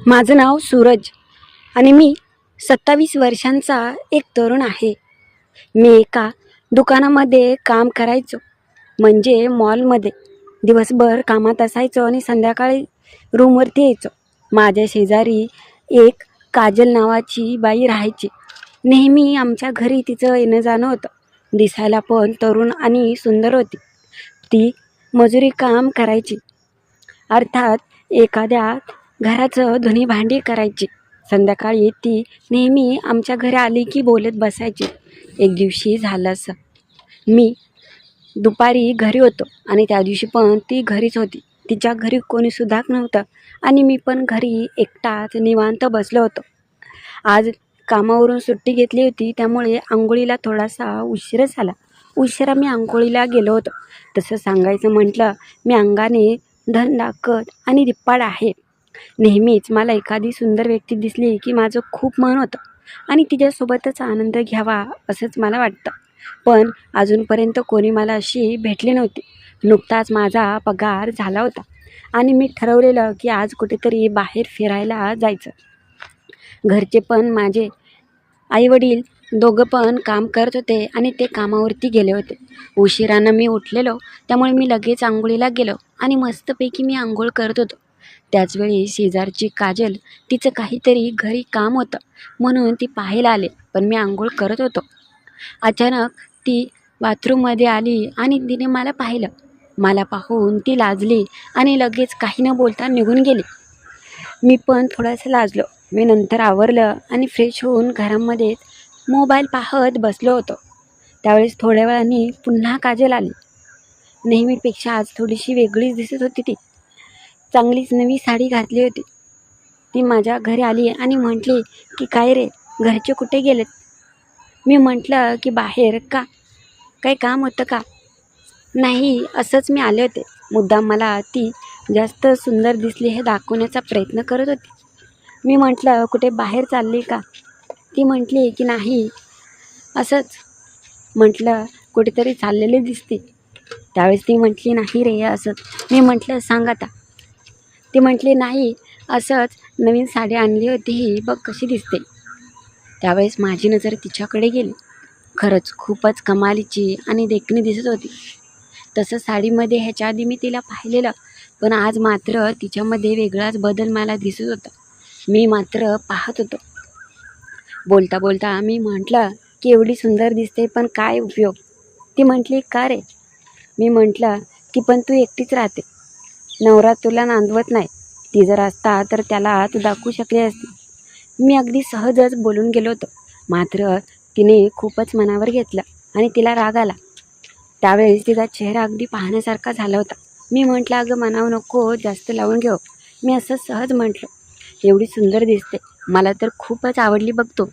माझं नाव सूरज आणि मी 27 वर्षांचा एक तरुण आहे. मी एका दुकानामध्ये काम करायचो, म्हणजे मॉलमध्ये. दिवसभर कामात असायचो आणि संध्याकाळी रूमवरती यायचो. माझ्या शेजारी एक काजल नावाची बाई राहायची. नेहमी आमच्या घरी तिचं येणं जाणं होतं. दिसायला पण तरुण आणि सुंदर होती. ती मजुरी काम करायची, अर्थात एखाद्या घराचं धुणी भांडी करायची. संध्याकाळी ती नेहमी आमच्या घरी आली की बोलत बसायची. एक दिवशी झालं असं, मी दुपारी घरी होतो आणि त्या दिवशी पण ती घरीच होती. तिच्या घरी कोणीसुद्धा नव्हतं आणि मी पण घरी एकटाच निवांत बसलो होतो. आज कामावरून सुट्टी घेतली होती, त्यामुळे आंघोळीला थोडासा उशीरच झाला. उशिरा मी आंघोळीला गेलो होतो. तसं सांगायचं म्हटलं, मी अंगाने धनदाकद आणि धिप्पाड आहे. नेहमीच मला एखादी सुंदर व्यक्ती दिसली की माझं खूप मन होतं आणि तिच्यासोबतच आनंद घ्यावा असंच मला वाटतं. पण अजूनपर्यंत कोणी मला अशी भेटली नव्हती. नुकताच माझा पगार झाला होता आणि मी ठरवलेलं की आज कुठेतरी बाहेर फिरायला जायचं. घरचे पण, माझे आईवडील दोघं पण काम करत होते आणि ते कामावरती गेले होते. उशिरानं मी उठलेलो, त्यामुळे मी लगेच आंघोळीला गेलो आणि मस्तपैकी मी आंघोळ करत होतो. त्याचवेळी शेजारची काजल, तिचं काहीतरी घरी काम होतं म्हणून ती पाहायला आले, पण मी आंघोळ करत होतो. अचानक ती बाथरूममध्ये आली आणि तिने मला पाहिलं. मला पाहून ती लाजली आणि लगेच काही न बोलता निघून गेली. मी पण थोडंसं लाजलो. मी नंतर आवरलं आणि फ्रेश होऊन घरामध्ये मोबाईल पाहत बसलो होतो. त्यावेळेस थोड्या वेळाने पुन्हा काजल आली. नेहमीपेक्षा आज थोडीशी वेगळीच दिसत होती ती. चांगलीच नवी साडी घातली होती. ती माझ्या घरी आली आणि म्हटली की काय रे, घरचे कुठे गेलेत? मी म्हटलं की बाहेर का, काही काम होतं का? नाही, असंच मी आले होते. मुद्दाम मला ती जास्त सुंदर दिसली हे दाखवण्याचा प्रयत्न करत होती. मी म्हटलं कुठे बाहेर चालली का? ती म्हटली की नाही, असंच. म्हटलं कुठेतरी चाललेली दिसते. त्यावेळेस ती म्हटली नाही रे, असंच. मी म्हटलं सांग आता. ती म्हटली नाही, असंच, नवीन साडी आणली होती ही बघ कशी दिसते. त्यावेळेस माझी नजर तिच्याकडे गेली. खरंच खूपच कमालीची आणि देखणी दिसत होती. तसं साडीमध्ये ह्याच्या आधी मी तिला पाहिलेलं, पण आज मात्र तिच्यामध्ये वेगळाच बदल मला दिसत होता. मी मात्र पाहत होतो. बोलता बोलता मी म्हटलं की एवढी सुंदर दिसते पण काय उपयोग? ती म्हटली का रे? मी म्हटलं की पण तू एकटीच राहते, नवरा तुला नांदवत नाही. ती जर असता तर त्याला तू दाखवू शकली असती. मी अगदी सहजच बोलून गेलो होतो. मात्र तिने खूपच मनावर घेतलं आणि तिला राग आला. त्यावेळेस तिचा चेहरा अगदी पाहण्यासारखा झाला होता. मी म्हटलं अगं मनावर नको जास्त लावून घेऊ. मी असं सहज म्हटलं, एवढी सुंदर दिसते, मला तर खूपच आवडली बघतो.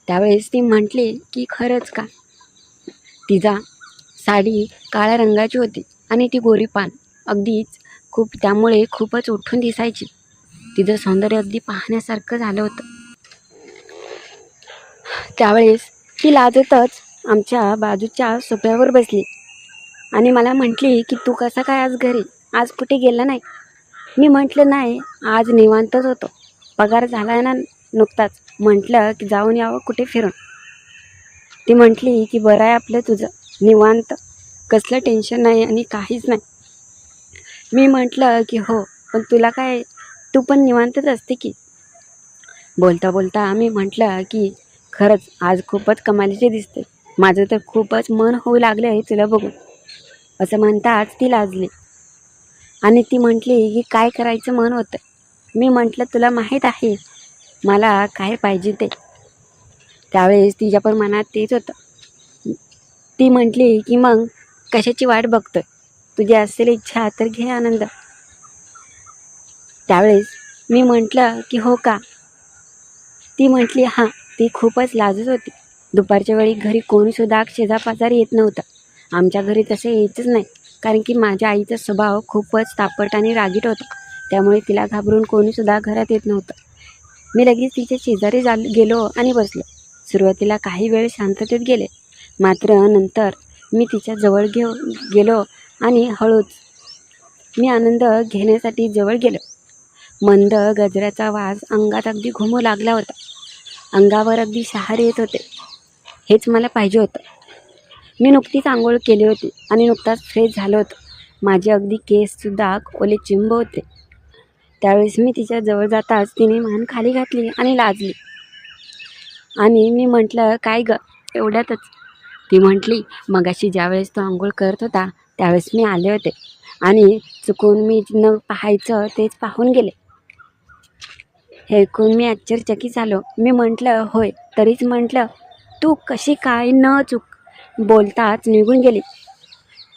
त्यावेळेस ती म्हटली की खरंच का? तिचा साडी काळ्या रंगाची होती आणि ती गोरी पान अगदीच त्यामुळे खूपच उठून दिसायची. तिचं सौंदर्य अगदी पाहण्यासारखं झालं होतं. त्यावेळेस ती लाजतच आमच्या बाजूच्या सोफ्यावर बसली आणि मला म्हटली की तू कसा काय आज घरी, आज कुठे गेला नाही? मी म्हटलं नाही, आज निवांतच होतो, पगार झाला आहे ना नुकताच, म्हटलं की जाऊन यावं कुठे फिरून. ती म्हटली की बरं आहे आपलं तुझं, निवांत, कसलं टेन्शन नाही आणि काहीच नाही. मी म्हटलं की हो, पण तुला काय, तू पण निवांतच असते की. बोलता बोलता मी म्हटलं की खरंच आज खूपच कमालीचे दिसते, माझं तर खूपच मन होऊ लागलं आहे तुला बघून. असं म्हणताच ती लाजली आणि ती म्हटली की काय करायचं मन होतं. मी म्हटलं तुला माहीत आहे मला काय पाहिजे ते. त्यावेळेस तिच्या पण मनात तेच होतं. ती म्हटली की मग कशाची वाट बघतोय, तुझी असेल इच्छा तर घे आनंद. त्यावेळेस मी म्हटलं की हो का? ती म्हटली हां. ती खूपच लाजत होती. दुपारच्या वेळी घरी कोणीसुद्धा शेजापाजारी येत नव्हतं. आमच्या घरी तसं यायचंच नाही, कारण की माझ्या आईचा स्वभाव खूपच तापट आणि रागीट होता. त्यामुळे तिला घाबरून कोणीसुद्धा घरात येत नव्हतं. मी लगेच तिच्या शेजारी गेलो आणि बसलो. सुरुवातीला काही वेळ शांततेत गेले, मात्र नंतर मी तिच्या जवळ गेलो आणि हळूच मी आनंद घेण्यासाठी जवळ गेलो. मंद गजऱ्याचा वास अंगात अगदी घुमू लागला होता. अंगावर अगदी शहारे येत होते. हेच मला पाहिजे होतं. मी नुकतीच आंघोळ केली होती आणि नुकताच फ्रेश झालो होतो. माझे अगदी केससुद्धा ओले चिंब होते. त्यावेळेस मी तिच्या जवळ जाताच तिने मान खाली घातली आणि लाजली. आणि मी म्हटलं, काय गं एवढ्यातच? ती म्हटली, मगाशी ज्यावेळेस तो आंघोळ करत होता त्यावेळेस मी आले होते आणि चुकून मी न पाहायचं तेच पाहून गेले. हे ऐकून मी आश्चर्यचकित झालो. मी म्हटलं, होय? तरीच म्हटलं, तू कशी काय न चूक बोलताच निघून गेली.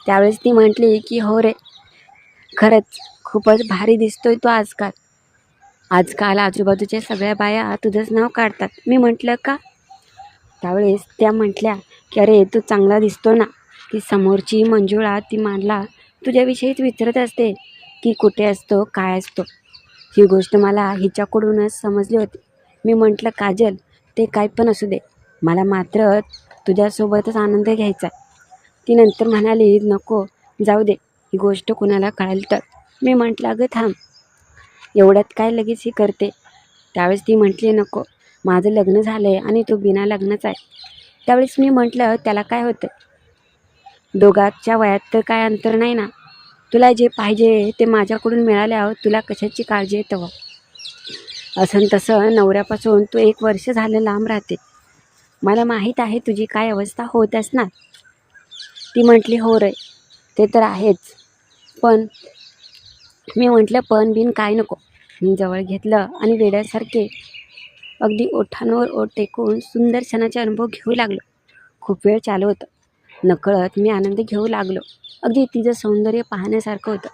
त्यावेळेस ती म्हटली की हो रे, खरंच खूपच भारी दिसतोय तू आजकाल. आजकाल आजूबाजूच्या सगळ्या बाया तुझंच नाव काढतात. मी म्हटलं का? त्यावेळेस त्या म्हटल्या की अरे तू चांगला दिसतो ना. ती समोरची मंजुळा ती मला तुझ्याविषयीच विचारत असते की कुठे असतो, काय असतो. ही गोष्ट मला हिच्याकडूनच समजली होती. मी म्हटलं, काजल ते काय पण असू दे, मला मात्र तुझ्यासोबतच आनंद घ्यायचा. ती नंतर म्हणाली, नको जाऊ दे, ही गोष्ट कुणाला कळेल तर. मी म्हटलं, अगं थांब, एवढ्यात काय लगेच ही करते. त्यावेळेस ती म्हटली, नको, माझं लग्न झालं आहे आणि तू बिना लग्नच आहे. त्यावेळेस मी म्हटलं, त्याला काय होतं, दोघांच्या वयात तर काय अंतर नाही ना. तुला जे पाहिजे ते माझ्याकडून मिळाल्यावर तुला कशाची काळजी आहे तेव्हा. असं तसं नवऱ्यापासून तू 1 वर्ष झालं लांब राहते. मला माहीत आहे तुझी काय अवस्था होत असणार. ती म्हटली, हो रे, ते तर आहेच. पण मी म्हटलं, पण बिन काय नको. मी जवळ घेतलं आणि वेड्यासारखे अगदी ओठांवर ओठ टेकून सुंदर क्षणाचे अनुभव घेऊ लागलो. खूप वेळ चालू होतं. नकळत मी आनंद घेऊ लागलो. अगदी तिचं सौंदर्य पाहण्यासारखं होतं.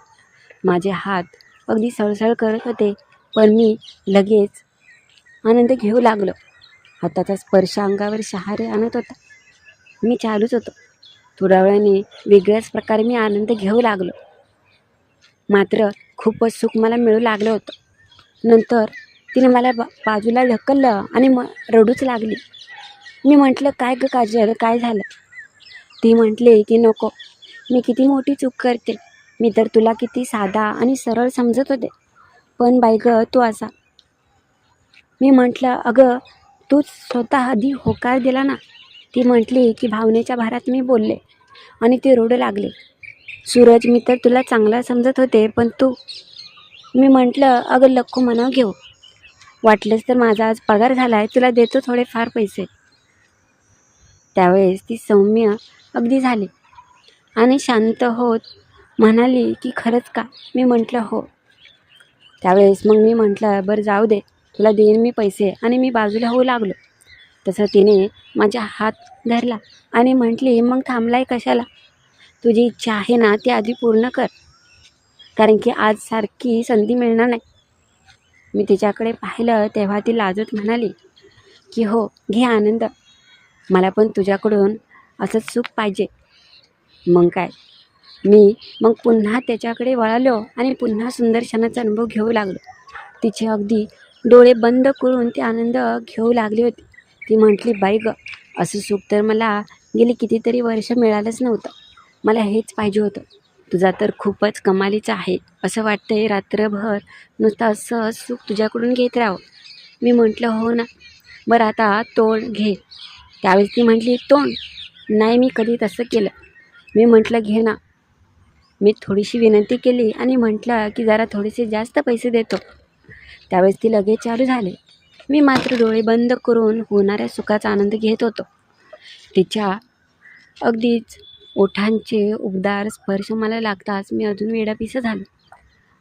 माझे हात अगदी सळसळ करत होते, पण मी लगेच आनंद घेऊ लागलो. हाताचा स्पर्श अंगावर शहारे आणत होता. मी चालूच होतो. थोड्या वेळाने वेगळ्याच प्रकारे मी आनंद घेऊ लागलो. मात्र खूपच सुख मला मिळू लागलं होतं. नंतर तिने मला बाजूला ढकललं आणि रडूच लागली. मी म्हटलं, काय गं काजल, काय झालं? ती म्हटली की नको, मी किती मोठी चूक करते. मी तर तुला किती साधा आणि सरळ समजत होते, पण बाई गं तू असा. मी म्हटलं, अगं तूच स्वतः आधी होकार दिला ना. ती म्हटली की भावनेच्या भारात मी बोलले आणि ती रडू लागली. सूरज, मी तर तुला चांगला समजत होते, पण तू. मी म्हटलं, अगं लक्कू म्हणावं घेऊ, वाटलंच तर माझा आज पगार झाला आहे, तुला देतो थोडेफार पैसे. त्यावेळेस ती सौम्य अगदी झाली आणि शांत होत म्हणाली की खरंच का? मी म्हटलं, हो. त्यावेळेस मग मी म्हटलं, बरं जाऊ दे, तुला देईन मी पैसे, आणि मी बाजूला होऊ लागलो. तसं तिने माझा हात धरला आणि म्हटली, मग थांबलाय कशाला? तुझी इच्छा आहे ना ती आधी पूर्ण कर, कारण की आज सारखी संधी मिळणार नाही. मी तिच्याकडे पाहिलं तेव्हा ती लाजत म्हणाली की हो, घे आनंद, मला पण तुझ्याकडून असंच सुख पाहिजे. मग काय, मी मग पुन्हा त्याच्याकडे वळालो आणि पुन्हा सुंदर क्षणाचा अनुभव घेऊ लागलो. तिचे अगदी डोळे बंद करून ती आनंद घेऊ लागली होती. ती म्हटली, बाई गं, असं सुख तर मला गेली कितीतरी वर्ष मिळालंच नव्हतं. मला हेच पाहिजे होतं. तुझा तर खूपच कमालीचा आहे. असं वाटतंय रात्रभर नुसतं असं सुख तुझ्याकडून घेत राहावं. मी म्हटलं, हो ना, बरं आता तोंड घे. त्यावेळेस ती म्हटली, तोंड नाही, मी कधी तसं केलं. मी म्हटलं, घे ना. मी थोडीशी विनंती केली आणि म्हटलं की जरा थोडेसे जास्त पैसे देतो. त्यावेळेस ती लगेच चालू झाली. मी मात्र डोळे बंद करून होणाऱ्या सुखाचा आनंद घेत होतो. तिच्या अगदीच ओठांचे उबदार स्पर्श मला लागताच मी अजून वेडापिसा झालो.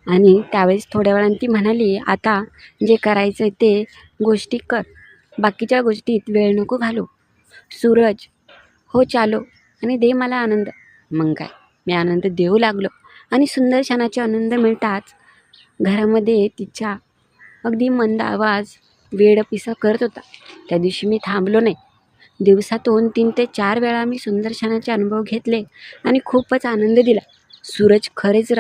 आणि त्यावेळेस थोड्या वेळाने ती म्हणाली, आता जे करायचं ते गोष्टी कर, बाकीच्या गोष्टीत वेळ नको घालू. सूरज, हो चालो आणि दे मला आनंद. मग काय, मी आनंद देऊ लागलो आणि सुंदर क्षणाचे आनंद मिळताच घरामध्ये तिच्या अगदी मंद आवाज वेडपिसा करत होता. त्या दिवशी मी थांबलो नाही. दिवसातून 3 ते 4 वेळा मी सुंदर क्षणाचे अनुभव घेतले आणि खूपच आनंद दिला. सूरज, खरेच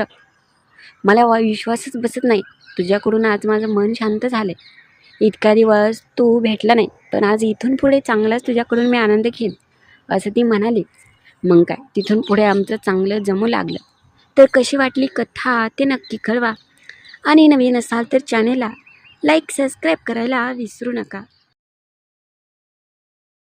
मला विश्वासच बसत नाही. तुझ्याकडून आज माझं मन शांत झाले. इतका दिवस तू भेटला नाही, पण आज इथून पुढे चांगलाच तुझ्याकडून मी आनंद घेईन, असं ती म्हणाली. मग काय, तिथून पुढे आमचं चांगलं जमू लागलं. तर कशी वाटली कथा ते नक्की कळवा. आणि नवीन असाल तर चॅनेलला लाईक सबस्क्राईब करायला विसरू नका.